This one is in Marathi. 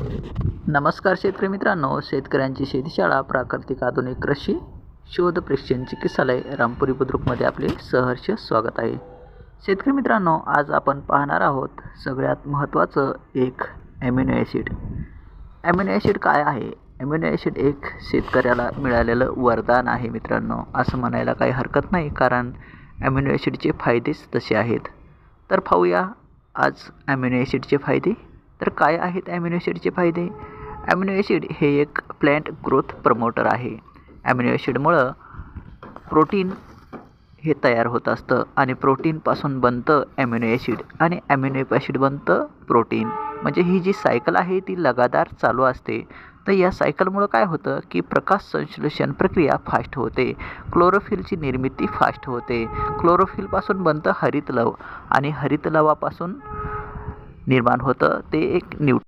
नमस्कार शेतकरी मित्रांनो, शेतकऱ्यांची शेतीशाळा प्राकृतिक आधुनिक कृषी शोध प्रशिक्षण चिकित्सालय रामपुरी बुद्रुकमध्ये आपले सहर्ष स्वागत आहे. शेतकरी मित्रांनो, आज आपण पाहणार आहोत सगळ्यात महत्त्वाचं एक ॲमिनो ॲसिड. ॲमिनो ॲसिड काय आहे? ॲमिनो ॲसिड एक शेतकऱ्याला मिळालेलं वरदान आहे मित्रांनो, असं म्हणायला काही हरकत नाही, कारण ॲमिनो ॲसिडचे फायदेच तसे आहेत. तर पाहूया आज ॲमिनो ॲसिडचे फायदे. तर काय आहेत ॲमिनो ॲसिडचे फायदे? ॲमिनो ॲसिड हे एक प्लॅन्ट ग्रोथ प्रमोटर आहे. ॲमिनो ॲसिडमुळं प्रोटीन हे तयार होत असतं आणि प्रोटीनपासून बनतं ॲमिनो ॲसिड आणि ॲमिनो ॲसिड बनतं प्रोटीन. म्हणजे ही जी सायकल आहे ती लगातार चालू असते. तर या सायकलमुळं काय होतं की प्रकाश संश्लेषण प्रक्रिया फास्ट होते, क्लोरोफिलची निर्मिती फास्ट होते. क्लोरोफिलपासून बनतं हरितलव आणि हरितलवापासून निर्माण होतं ते एक